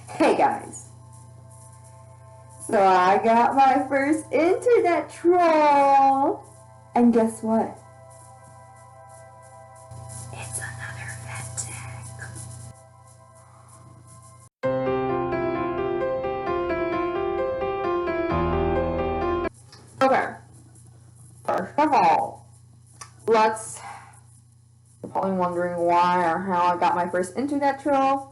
Hey guys, so I got my first internet troll, and guess what? It's another vet tech. Okay, first of all, let's. You're probably wondering why or how I got my first internet troll.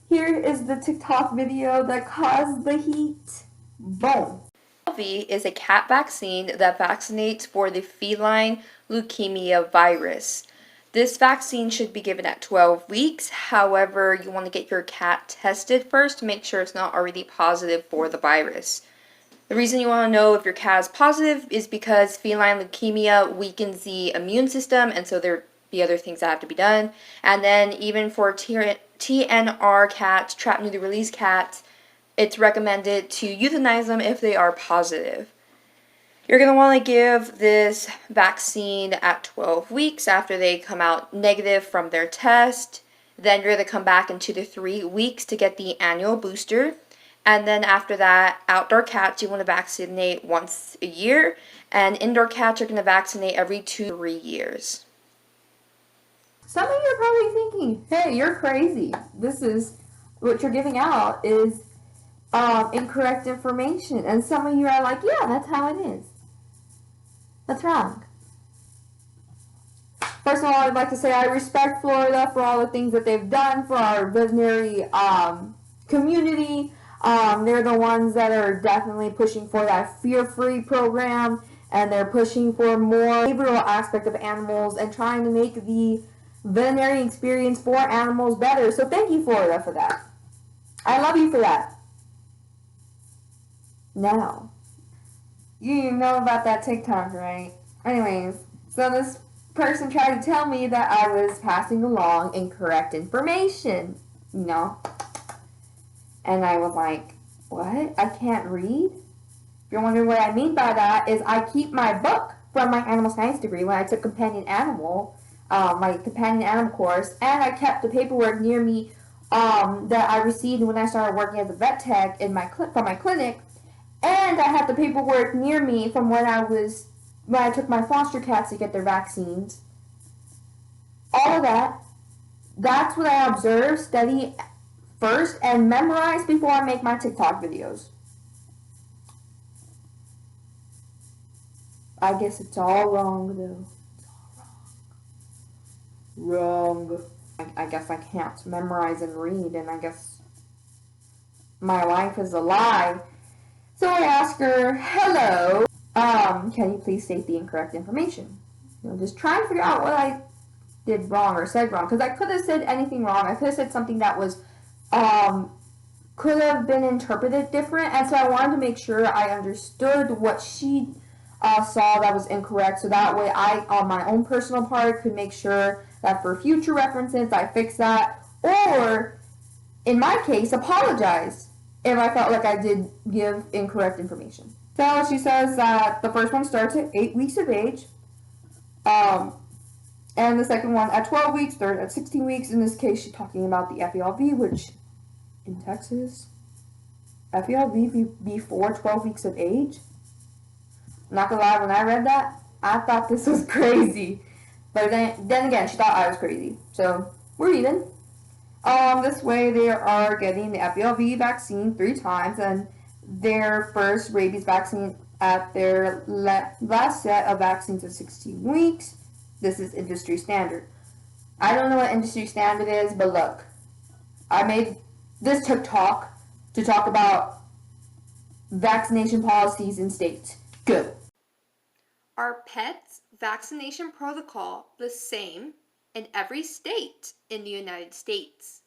Here is the TikTok video that caused the heat. Boom. PLV is a cat vaccine that vaccinates for the feline leukemia virus. This vaccine should be given at 12 weeks. However, you want to get your cat tested first to make sure it's not already positive for the virus. The reason you want to know if your cat is positive is because feline leukemia weakens the immune system, and so there be other things that have to be done. And then even for TNR cats, trap newly released cats, it's recommended to euthanize them if they are positive. You're going to want to give this vaccine at 12 weeks after they come out negative from their test. Then you're going to come back in 2 to 3 weeks to get the annual booster. And then after that, outdoor cats you want to vaccinate once a year, and indoor cats are going to vaccinate every 2 to 3 years. Some of you are probably thinking, hey, you're crazy. This is what you're giving out is incorrect information. And some of you are like, yeah, that's how it is. That's wrong. First of all, I'd like to say I respect Florida for all the things that they've done for our veterinary community. They're the ones that are definitely pushing for that fear-free program, and they're pushing for more behavioral aspect of animals and trying to make the veterinary experience for animals better. So thank you, Florida, for that. I love you for that. Now, you know about that TikTok, right? Anyways, so this person tried to tell me that I was passing along incorrect information, you know? And I was like, what? I can't read? If you're wondering what I mean by that is I keep my book from my animal science degree when I took companion animal, my companion animal course, and I kept the paperwork near me that I received when I started working as a vet tech in from my clinic, and I had the paperwork near me from when I took my foster cats to get their vaccines. All of that. That's what I observe, study first, and memorize before I make my TikTok videos. I guess it's all wrong, though. It's all wrong. I guess I can't memorize and read, and I guess my life is a lie. So I ask her, hello, can you please state the incorrect information? Just try and figure out what I did wrong or said wrong, because I could have said anything wrong. I could have said something that was could have been interpreted different, and so I wanted to make sure I understood what she saw that was incorrect, so that way I, on my own personal part, could make sure that for future references I fix that, or in my case, apologize if I felt like I did give incorrect information. So she says that the first one starts at 8 weeks of age, and the second one at 12 weeks, third at 16 weeks. In this case, she's talking about the FELV, which in Texas, FELV before 12 weeks of age. I'm not gonna lie, when I read that, I thought this was crazy. But then again, she thought I was crazy. So we're even. This way, they are getting the FELV vaccine 3 times, and their first rabies vaccine at their last set of vaccines at 16 weeks. This is industry standard. I don't know what industry standard is, but look, I made this TikTok to talk about vaccination policies in states. Good. Are pets' vaccination protocol the same in every state in the United States?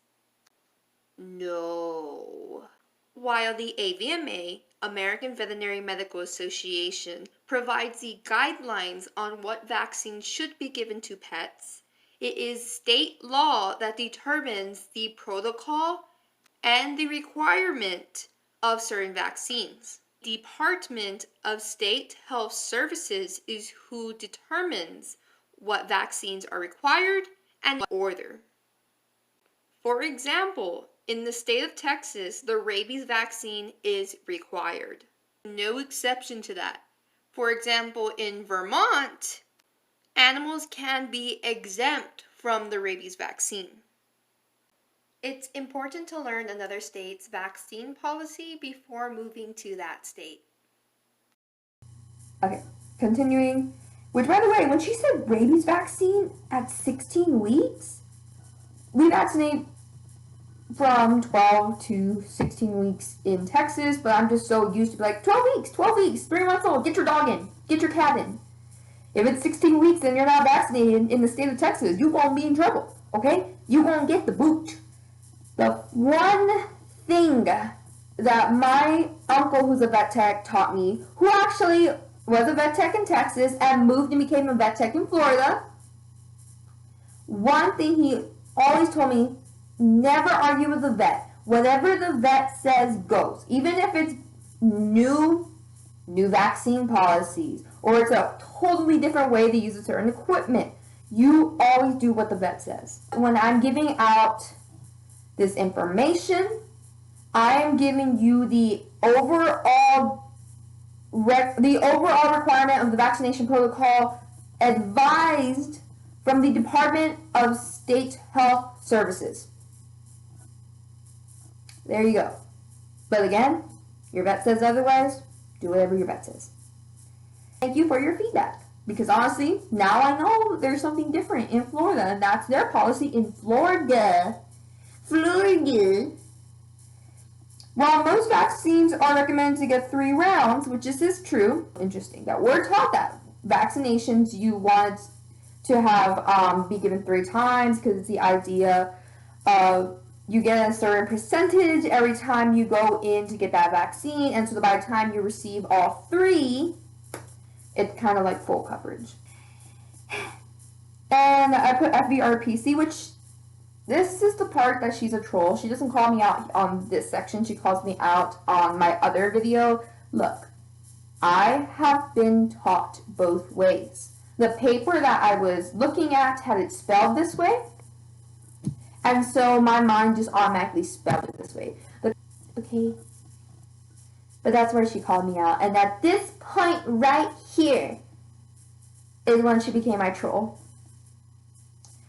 No. While the AVMA, American Veterinary Medical Association, provides the guidelines on what vaccines should be given to pets, it is state law that determines the protocol and the requirement of certain vaccines. Department of State Health Services is who determines what vaccines are required and what order. For example, In the state of Texas, the rabies vaccine is required. No exception to that. For example, in Vermont, animals can be exempt from the rabies vaccine. It's important to learn another state's vaccine policy before moving to that state. Okay, continuing. Which, by the way, when she said rabies vaccine at 16 weeks, we vaccinate from 12 to 16 weeks in Texas, but I'm just so used to be like, 12 weeks, 3 months old, get your dog in, get your cat in. If it's 16 weeks and you're not vaccinated in the state of Texas, you won't be in trouble, okay? You won't get the boot. The one thing that my uncle, who's a vet tech, taught me, who actually was a vet tech in Texas and moved and became a vet tech in Florida, one thing he always told me, never argue with the vet. Whatever the vet says goes. Even if it's new vaccine policies or it's a totally different way to use a certain equipment, you always do what the vet says. When I'm giving out this information, I am giving you the overall requirement of the vaccination protocol advised from the Department of State Health Services. There you go. But again, your vet says otherwise, do whatever your vet says. Thank you for your feedback. Because honestly, now I know there's something different in Florida, and that's their policy in Florida. While most vaccines are recommended to get 3 rounds, which is true, interesting that we're taught that vaccinations you want to have be given 3 times because it's the idea of you get a certain percentage every time you go in to get that vaccine, and so by the time you receive all 3, it's kind of like full coverage. And I put FVRPC, which this is the part that she's a troll. She doesn't call me out on this section. She calls me out on my other video. Look, I have been taught both ways. The paper that I was looking at had it spelled this way, and so my mind just automatically spelled it this way. But, okay. But that's where she called me out. And at this point right here is when she became my troll.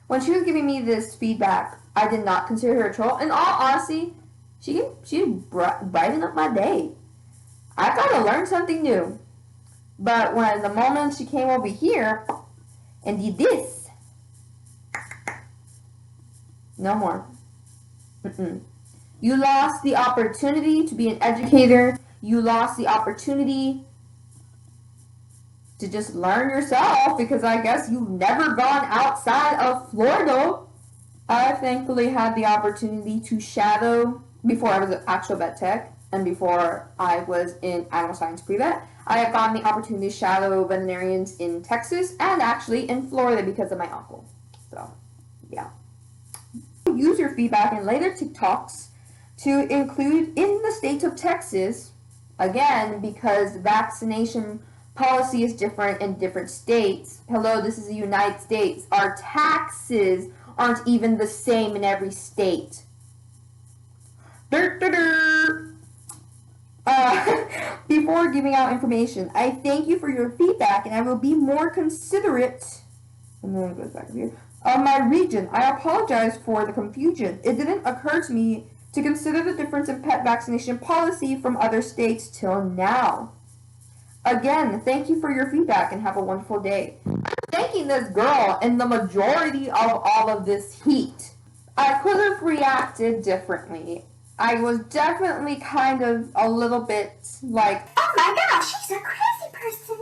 When she was giving me this feedback, I did not consider her a troll. In all honesty, she brightened up my day. I got to learn something new. But when the moment she came over here and did this, no more. You lost the opportunity to be an educator. You lost the opportunity to just learn yourself because I guess you've never gone outside of Florida. I thankfully had the opportunity to shadow before I was an actual vet tech and before I was in animal science pre-vet. I have gotten the opportunity to shadow veterinarians in Texas and actually in Florida because of my uncle. So, yeah. Use your feedback in later TikToks to include in the state of Texas, again, because vaccination policy is different in different states. Hello, this is the United States. Our taxes aren't even the same in every state. Before giving out information, I thank you for your feedback and I will be more considerate. And then it goes back here. Of my region, I apologize for the confusion. It didn't occur to me to consider the difference in pet vaccination policy from other states till now. Again, thank you for your feedback and have a wonderful day. I'm thanking this girl in the majority of all of this heat. I could have reacted differently. I was definitely kind of a little bit like, oh my gosh, she's a crazy person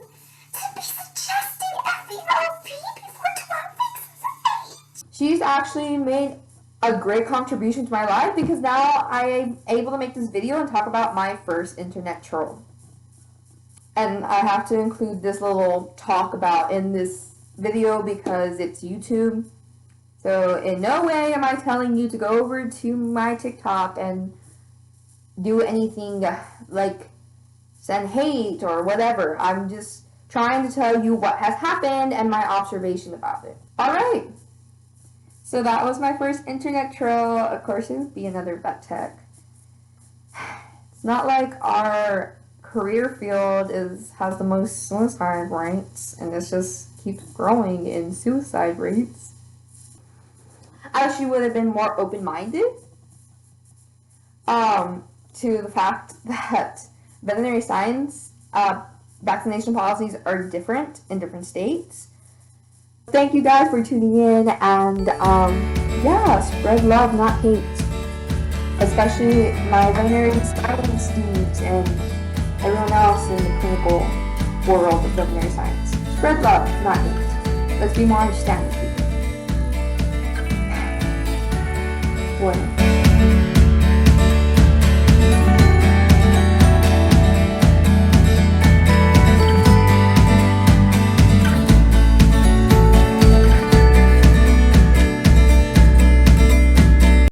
to be suggesting FVOP before 12 weeks of age. She's actually made a great contribution to my life because now I am able to make this video and talk about my first internet troll. And I have to include this little talk about in this video because it's YouTube. So in no way am I telling you to go over to my TikTok and do anything like send hate or whatever. I'm just trying to tell you what has happened and my observation about it. Alright. So that was my first internet troll. Of course, it would be another vet tech. It's not like our career field has the most suicide rates, and it just keeps growing in suicide rates. I wish you would have been more open-minded to the fact that veterinary science vaccination policies are different in different states. Thank you guys for tuning in, and yeah, spread love, not hate. Especially my veterinary science students and everyone else in the clinical world of veterinary science. Spread love, not hate. Let's be more understanding people. Bueno.